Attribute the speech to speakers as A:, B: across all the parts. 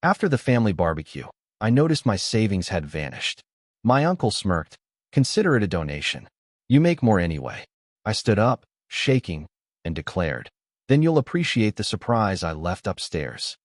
A: After the family barbecue, I noticed my savings had vanished. My uncle smirked. "Consider it a donation. You make more anyway." I stood up, shaking, and declared, "Then you'll appreciate the surprise I left upstairs."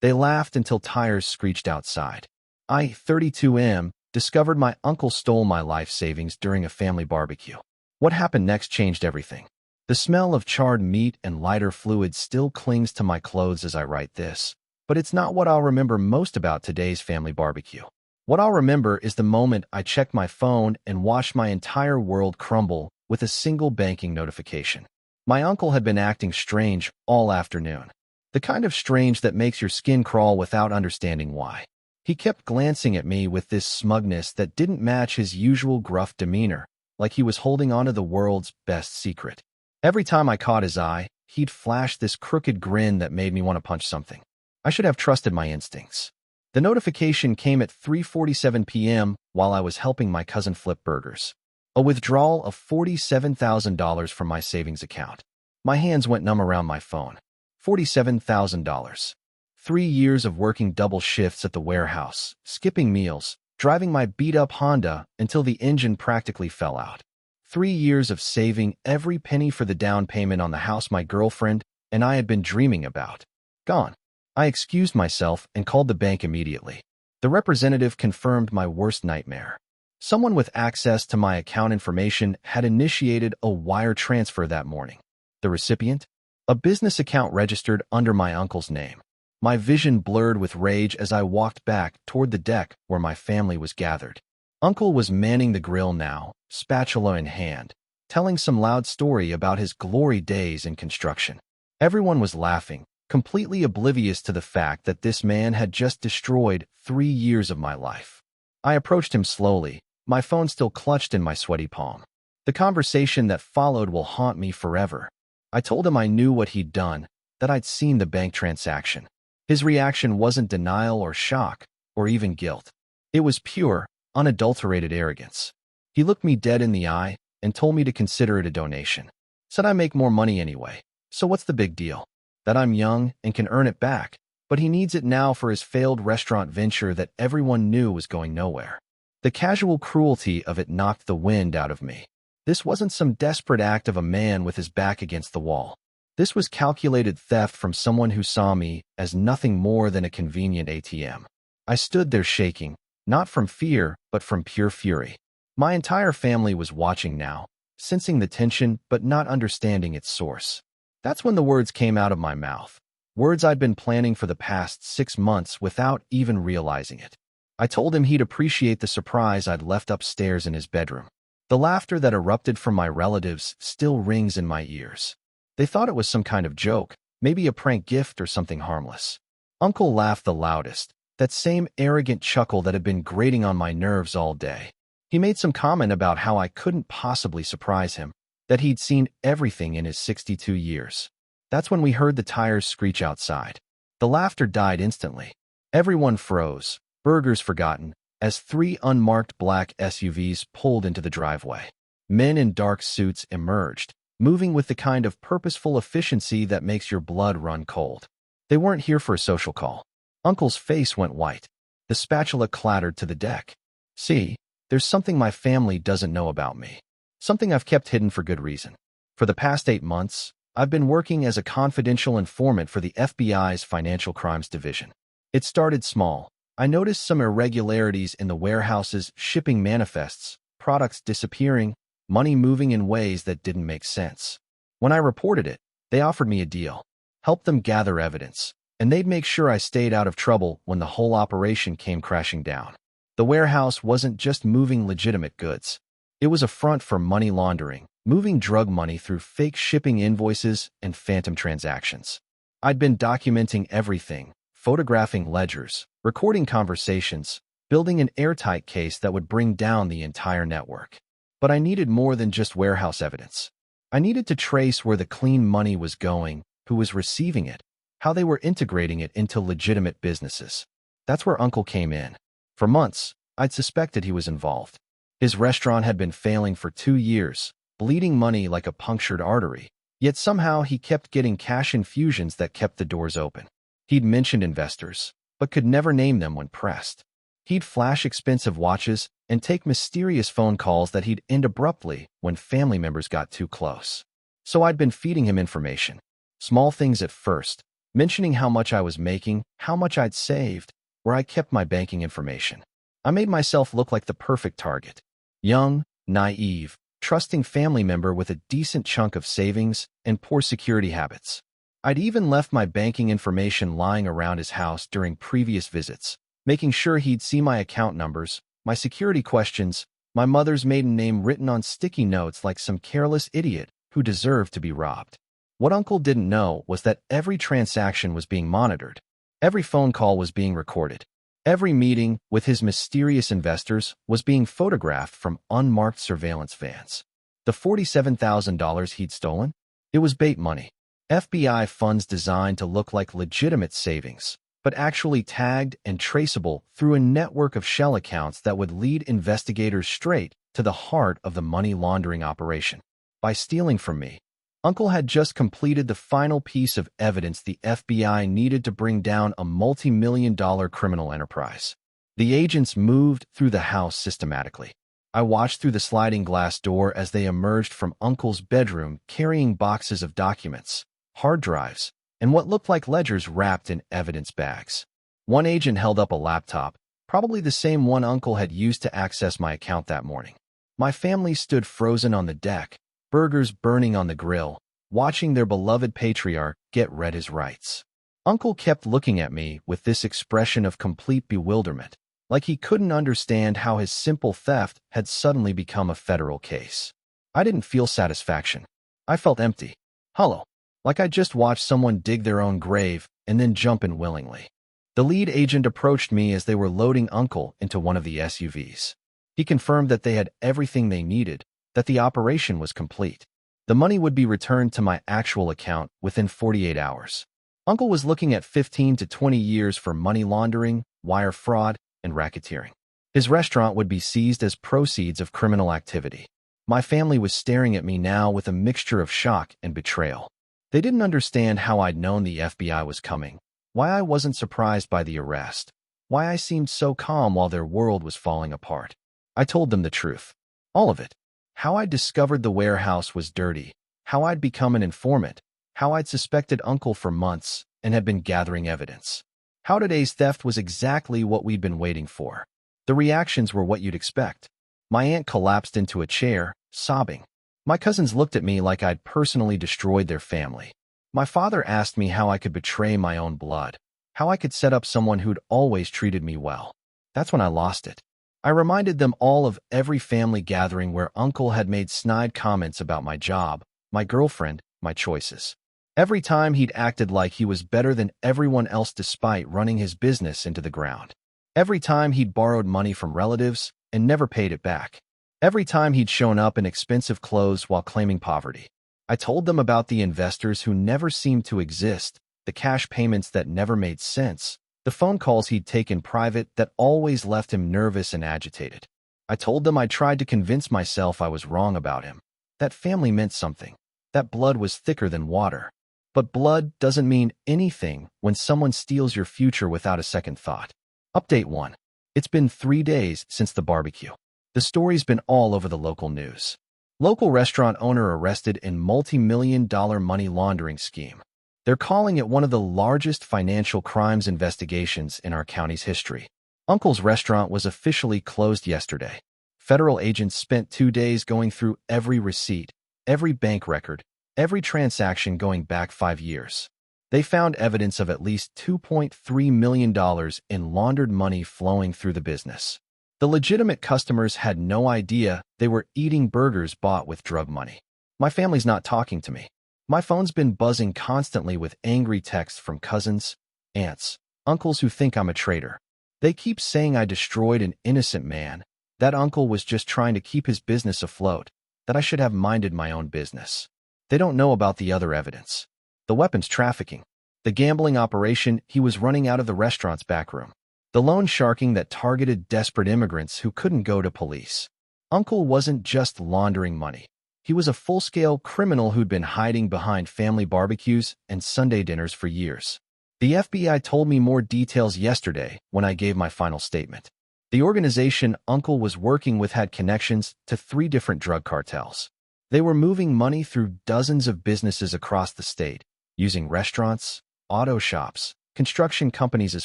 A: They laughed until tires screeched outside. I, 32M, discovered my uncle stole my life savings during a family barbecue. What happened next changed everything. The smell of charred meat and lighter fluid still clings to my clothes as I write this, but it's not what I'll remember most about today's family barbecue. What I'll remember is the moment I checked my phone and watched my entire world crumble with a single banking notification. My uncle had been acting strange all afternoon. The kind of strange that makes your skin crawl without understanding why. He kept glancing at me with this smugness that didn't match his usual gruff demeanor, like he was holding onto the world's best secret. Every time I caught his eye, he'd flash this crooked grin that made me want to punch something. I should have trusted my instincts. The notification came at 3:47 p.m. while I was helping my cousin flip burgers. A withdrawal of $47,000 from my savings account. My hands went numb around my phone. $47,000. 3 years of working double shifts at the warehouse, skipping meals, driving my beat-up Honda until the engine practically fell out. 3 years of saving every penny for the down payment on the house my girlfriend and I had been dreaming about. Gone. I excused myself and called the bank immediately. The representative confirmed my worst nightmare. Someone with access to my account information had initiated a wire transfer that morning. The recipient? A business account registered under my uncle's name. My vision blurred with rage as I walked back toward the deck where my family was gathered. Uncle was manning the grill now, spatula in hand, telling some loud story about his glory days in construction. Everyone was laughing, completely oblivious to the fact that this man had just destroyed 3 years of my life. I approached him slowly, my phone still clutched in my sweaty palm. The conversation that followed will haunt me forever. I told him I knew what he'd done, that I'd seen the bank transaction. His reaction wasn't denial or shock, or even guilt. It was pure, unadulterated arrogance. He looked me dead in the eye and told me to consider it a donation. Said I make more money anyway, so what's the big deal? That I'm young and can earn it back, but he needs it now for his failed restaurant venture that everyone knew was going nowhere. The casual cruelty of it knocked the wind out of me. This wasn't some desperate act of a man with his back against the wall. This was calculated theft from someone who saw me as nothing more than a convenient ATM. I stood there shaking, not from fear, but from pure fury. My entire family was watching now, sensing the tension but not understanding its source. That's when the words came out of my mouth. Words I'd been planning for the past 6 months without even realizing it. I told him he'd appreciate the surprise I'd left upstairs in his bedroom. The laughter that erupted from my relatives still rings in my ears. They thought it was some kind of joke, maybe a prank gift or something harmless. Uncle laughed the loudest, that same arrogant chuckle that had been grating on my nerves all day. He made some comment about how I couldn't possibly surprise him, that he'd seen everything in his 62 years. That's when we heard the tires screech outside. The laughter died instantly. Everyone froze, burgers forgotten, as 3 unmarked black SUVs pulled into the driveway. Men in dark suits emerged, moving with the kind of purposeful efficiency that makes your blood run cold. They weren't here for a social call. Uncle's face went white. The spatula clattered to the deck. See, there's something my family doesn't know about me. Something I've kept hidden for good reason. For the past 8 months, I've been working as a confidential informant for the FBI's Financial Crimes Division. It started small. I noticed some irregularities in the warehouse's shipping manifests, products disappearing, money moving in ways that didn't make sense. When I reported it, they offered me a deal. Help them gather evidence, and they'd make sure I stayed out of trouble when the whole operation came crashing down. The warehouse wasn't just moving legitimate goods. It was a front for money laundering, moving drug money through fake shipping invoices and phantom transactions. I'd been documenting everything, photographing ledgers, recording conversations, building an airtight case that would bring down the entire network. But I needed more than just warehouse evidence. I needed to trace where the clean money was going, who was receiving it, how they were integrating it into legitimate businesses. That's where Uncle came in. For months, I'd suspected he was involved. His restaurant had been failing for 2 years, bleeding money like a punctured artery, yet somehow he kept getting cash infusions that kept the doors open. He'd mentioned investors, but could never name them when pressed. He'd flash expensive watches and take mysterious phone calls that he'd end abruptly when family members got too close. So I'd been feeding him information. Small things at first, mentioning how much I was making, how much I'd saved, where I kept my banking information. I made myself look like the perfect target. Young, naive, trusting family member with a decent chunk of savings and poor security habits. I'd even left my banking information lying around his house during previous visits, making sure he'd see my account numbers, my security questions, my mother's maiden name written on sticky notes like some careless idiot who deserved to be robbed. What Uncle didn't know was that every transaction was being monitored. Every phone call was being recorded. Every meeting with his mysterious investors was being photographed from unmarked surveillance vans. The $47,000 he'd stolen? It was bait money. FBI funds designed to look like legitimate savings, but actually tagged and traceable through a network of shell accounts that would lead investigators straight to the heart of the money laundering operation. By stealing from me, Uncle had just completed the final piece of evidence the FBI needed to bring down a multi-million-dollar criminal enterprise. The agents moved through the house systematically. I watched through the sliding glass door as they emerged from Uncle's bedroom carrying boxes of documents, hard drives, and what looked like ledgers wrapped in evidence bags. One agent held up a laptop, probably the same one Uncle had used to access my account that morning. My family stood frozen on the deck, burgers burning on the grill, watching their beloved patriarch get read his rights. Uncle kept looking at me with this expression of complete bewilderment, like he couldn't understand how his simple theft had suddenly become a federal case. I didn't feel satisfaction. I felt empty, hollow, like I'd just watched someone dig their own grave and then jump in willingly. The lead agent approached me as they were loading Uncle into one of the SUVs. He confirmed that they had everything they needed, that the operation was complete. The money would be returned to my actual account within 48 hours. Uncle was looking at 15 to 20 years for money laundering, wire fraud, and racketeering. His restaurant would be seized as proceeds of criminal activity. My family was staring at me now with a mixture of shock and betrayal. They didn't understand how I'd known the FBI was coming, why I wasn't surprised by the arrest, why I seemed so calm while their world was falling apart. I told them the truth. All of it. How I'd discovered the warehouse was dirty, how I'd become an informant, how I'd suspected Uncle for months and had been gathering evidence. How today's theft was exactly what we'd been waiting for. The reactions were what you'd expect. My aunt collapsed into a chair, sobbing. My cousins looked at me like I'd personally destroyed their family. My father asked me how I could betray my own blood, how I could set up someone who'd always treated me well. That's when I lost it. I reminded them all of every family gathering where Uncle had made snide comments about my job, my girlfriend, my choices. Every time he'd acted like he was better than everyone else despite running his business into the ground. Every time he'd borrowed money from relatives and never paid it back. Every time he'd shown up in expensive clothes while claiming poverty. I told them about the investors who never seemed to exist, the cash payments that never made sense, the phone calls he'd take in private that always left him nervous and agitated. I told them I tried to convince myself I was wrong about him, that family meant something, that blood was thicker than water. But blood doesn't mean anything when someone steals your future without a second thought. Update 1. It's been 3 days since the barbecue. The story's been all over the local news. Local restaurant owner arrested in multi-million-dollar money laundering scheme. They're calling it one of the largest financial crimes investigations in our county's history. Uncle's restaurant was officially closed yesterday. Federal agents spent 2 days going through every receipt, every bank record, every transaction going back 5 years. They found evidence of at least $2.3 million in laundered money flowing through the business. The legitimate customers had no idea they were eating burgers bought with drug money. My family's not talking to me. My phone's been buzzing constantly with angry texts from cousins, aunts, uncles who think I'm a traitor. They keep saying I destroyed an innocent man, that Uncle was just trying to keep his business afloat, that I should have minded my own business. They don't know about the other evidence. The weapons trafficking, the gambling operation he was running out of the restaurant's back room, the loan sharking that targeted desperate immigrants who couldn't go to police. Uncle wasn't just laundering money. He was a full-scale criminal who'd been hiding behind family barbecues and Sunday dinners for years. The FBI told me more details yesterday when I gave my final statement. The organization Uncle was working with had connections to 3 different drug cartels. They were moving money through dozens of businesses across the state, using restaurants, auto shops, construction companies as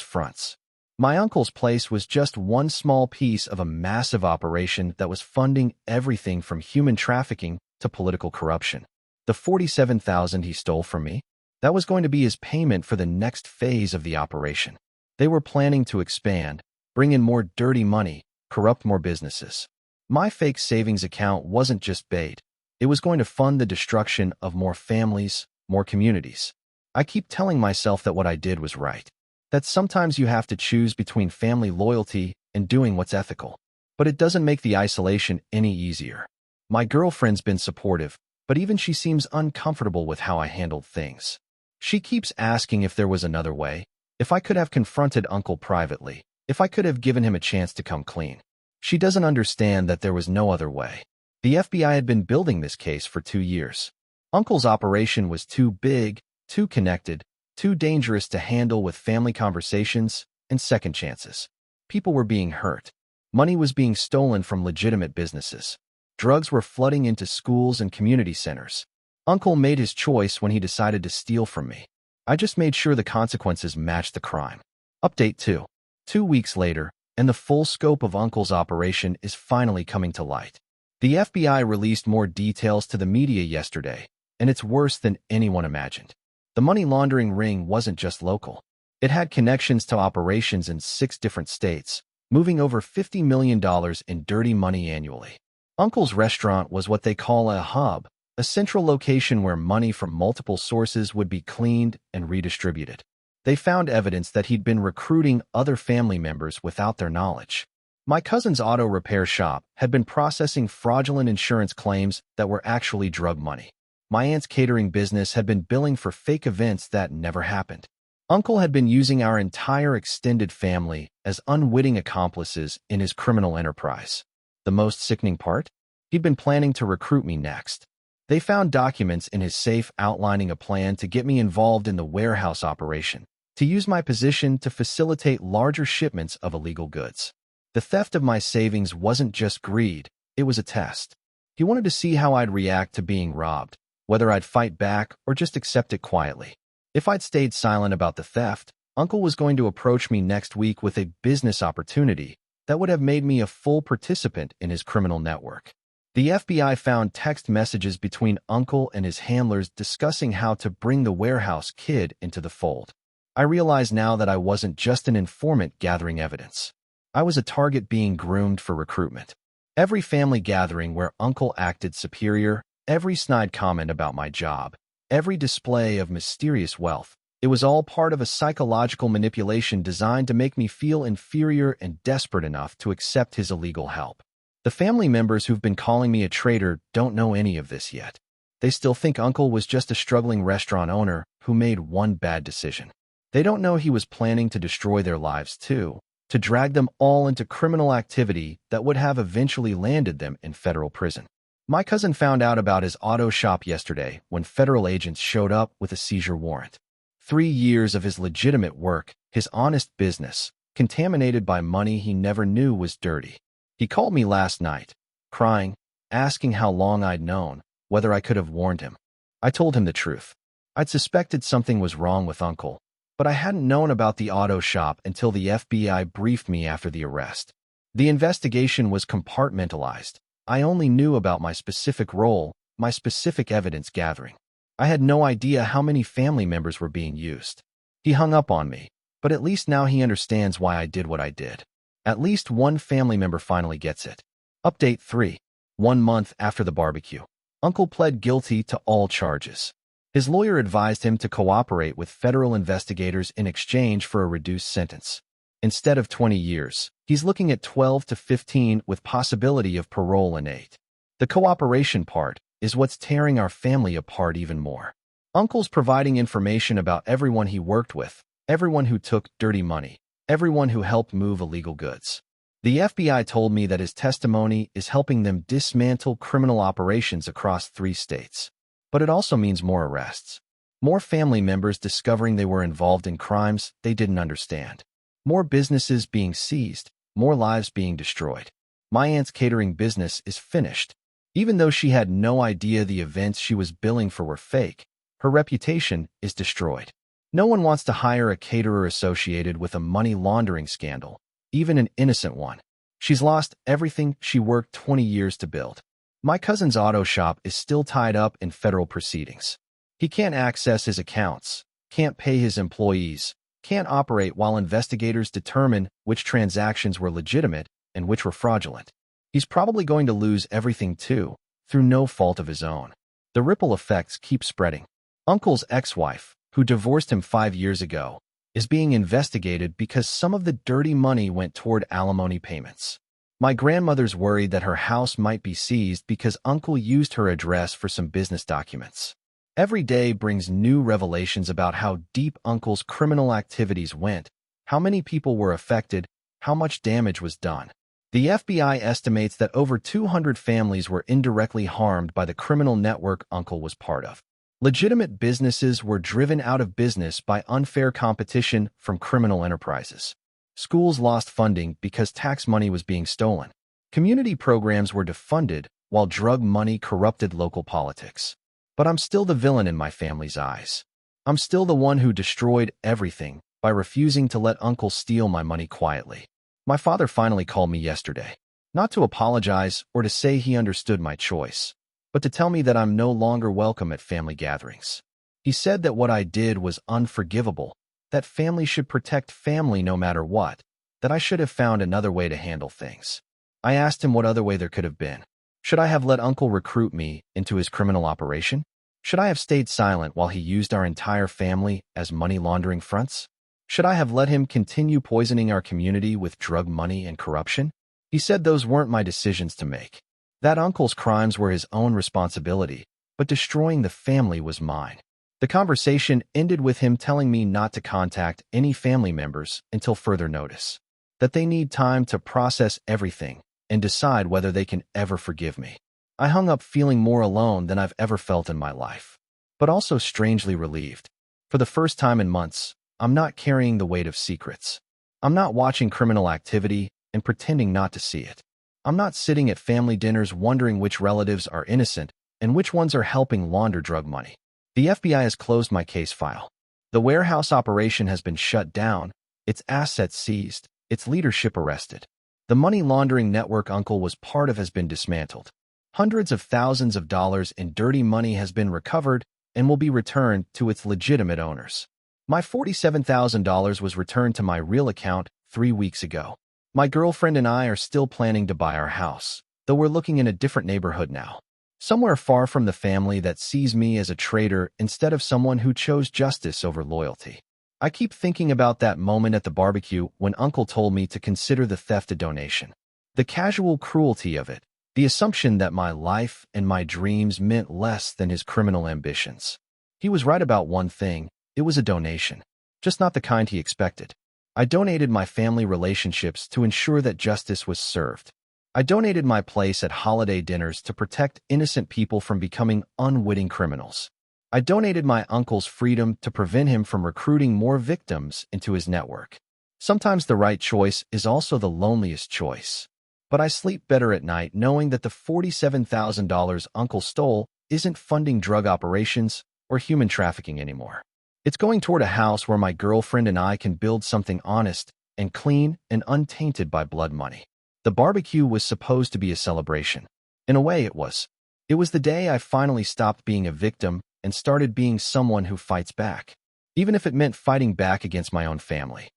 A: fronts. My uncle's place was just one small piece of a massive operation that was funding everything from human trafficking to political corruption. The $47,000 he stole from me, that was going to be his payment for the next phase of the operation. They were planning to expand, bring in more dirty money, corrupt more businesses. My fake savings account wasn't just bait. It was going to fund the destruction of more families, more communities. I keep telling myself that what I did was right. That sometimes you have to choose between family loyalty and doing what's ethical. But it doesn't make the isolation any easier. My girlfriend's been supportive, but even she seems uncomfortable with how I handled things. She keeps asking if there was another way, if I could have confronted Uncle privately, if I could have given him a chance to come clean. She doesn't understand that there was no other way. The FBI had been building this case for 2 years. Uncle's operation was too big, too connected, too dangerous to handle with family conversations and second chances. People were being hurt. Money was being stolen from legitimate businesses. Drugs were flooding into schools and community centers. Uncle made his choice when he decided to steal from me. I just made sure the consequences matched the crime. Update 2. 2 weeks later, and the full scope of Uncle's operation is finally coming to light. The FBI released more details to the media yesterday, and it's worse than anyone imagined. The money laundering ring wasn't just local. It had connections to operations in 6 different states, moving over $50 million in dirty money annually. Uncle's restaurant was what they call a hub, a central location where money from multiple sources would be cleaned and redistributed. They found evidence that he'd been recruiting other family members without their knowledge. My cousin's auto repair shop had been processing fraudulent insurance claims that were actually drug money. My aunt's catering business had been billing for fake events that never happened. Uncle had been using our entire extended family as unwitting accomplices in his criminal enterprise. The most sickening part? He'd been planning to recruit me next. They found documents in his safe outlining a plan to get me involved in the warehouse operation, to use my position to facilitate larger shipments of illegal goods. The theft of my savings wasn't just greed, it was a test. He wanted to see how I'd react to being robbed, whether I'd fight back or just accept it quietly. If I'd stayed silent about the theft, Uncle was going to approach me next week with a business opportunity that would have made me a full participant in his criminal network. The FBI found text messages between Uncle and his handlers discussing how to bring the warehouse kid into the fold. I realize now that I wasn't just an informant gathering evidence. I was a target being groomed for recruitment. Every family gathering where Uncle acted superior, every snide comment about my job, every display of mysterious wealth, it was all part of a psychological manipulation designed to make me feel inferior and desperate enough to accept his illegal help. The family members who've been calling me a traitor don't know any of this yet. They still think Uncle was just a struggling restaurant owner who made one bad decision. They don't know he was planning to destroy their lives too, to drag them all into criminal activity that would have eventually landed them in federal prison. My cousin found out about his auto shop yesterday when federal agents showed up with a seizure warrant. 3 years of his legitimate work, his honest business, contaminated by money he never knew was dirty. He called me last night, crying, asking how long I'd known, whether I could have warned him. I told him the truth. I'd suspected something was wrong with Uncle, but I hadn't known about the auto shop until the FBI briefed me after the arrest. The investigation was compartmentalized. I only knew about my specific role, my specific evidence gathering. I had no idea how many family members were being used. He hung up on me, but at least now he understands why I did what I did. At least one family member finally gets it. Update 3. 1 month after the barbecue. Uncle pled guilty to all charges. His lawyer advised him to cooperate with federal investigators in exchange for a reduced sentence. Instead of 20 years, he's looking at 12 to 15 with possibility of parole in 8. The cooperation part is what's tearing our family apart even more. Uncle's providing information about everyone he worked with, everyone who took dirty money, everyone who helped move illegal goods. The FBI told me that his testimony is helping them dismantle criminal operations across 3 states. But it also means more arrests. More family members discovering they were involved in crimes they didn't understand. More businesses being seized, more lives being destroyed. My aunt's catering business is finished. Even though she had no idea the events she was billing for were fake, her reputation is destroyed. No one wants to hire a caterer associated with a money laundering scandal, even an innocent one. She's lost everything she worked 20 years to build. My cousin's auto shop is still tied up in federal proceedings. He can't access his accounts, can't pay his employees, can't operate while investigators determine which transactions were legitimate and which were fraudulent. He's probably going to lose everything too, through no fault of his own. The ripple effects keep spreading. Uncle's ex-wife, who divorced him 5 years ago, is being investigated because some of the dirty money went toward alimony payments. My grandmother's worried that her house might be seized because Uncle used her address for some business documents. Every day brings new revelations about how deep Uncle's criminal activities went, how many people were affected, how much damage was done. The FBI estimates that over 200 families were indirectly harmed by the criminal network Uncle was part of. Legitimate businesses were driven out of business by unfair competition from criminal enterprises. Schools lost funding because tax money was being stolen. Community programs were defunded while drug money corrupted local politics. But I'm still the villain in my family's eyes. I'm still the one who destroyed everything by refusing to let Uncle steal my money quietly. My father finally called me yesterday, not to apologize or to say he understood my choice, but to tell me that I'm no longer welcome at family gatherings. He said that what I did was unforgivable, that family should protect family no matter what, that I should have found another way to handle things. I asked him what other way there could have been. Should I have let Uncle recruit me into his criminal operation? Should I have stayed silent while he used our entire family as money laundering fronts? Should I have let him continue poisoning our community with drug money and corruption? He said those weren't my decisions to make. That Uncle's crimes were his own responsibility, but destroying the family was mine. The conversation ended with him telling me not to contact any family members until further notice, that they need time to process everything and decide whether they can ever forgive me. I hung up feeling more alone than I've ever felt in my life, but also strangely relieved. For the first time in months, I'm not carrying the weight of secrets. I'm not watching criminal activity and pretending not to see it. I'm not sitting at family dinners wondering which relatives are innocent and which ones are helping launder drug money. The FBI has closed my case file. The warehouse operation has been shut down, its assets seized, its leadership arrested. The money laundering network Uncle was part of has been dismantled. Hundreds of thousands of dollars in dirty money has been recovered and will be returned to its legitimate owners. My $47,000 was returned to my real account 3 weeks ago. My girlfriend and I are still planning to buy our house, though we're looking in a different neighborhood now. Somewhere far from the family that sees me as a traitor instead of someone who chose justice over loyalty. I keep thinking about that moment at the barbecue when Uncle told me to consider the theft a donation. The casual cruelty of it, the assumption that my life and my dreams meant less than his criminal ambitions. He was right about one thing, it was a donation, just not the kind he expected. I donated my family relationships to ensure that justice was served. I donated my place at holiday dinners to protect innocent people from becoming unwitting criminals. I donated my uncle's freedom to prevent him from recruiting more victims into his network. Sometimes the right choice is also the loneliest choice. But I sleep better at night knowing that the $47,000 Uncle stole isn't funding drug operations or human trafficking anymore. It's going toward a house where my girlfriend and I can build something honest and clean and untainted by blood money. The barbecue was supposed to be a celebration. In a way, it was. It was the day I finally stopped being a victim and started being someone who fights back, even if it meant fighting back against my own family.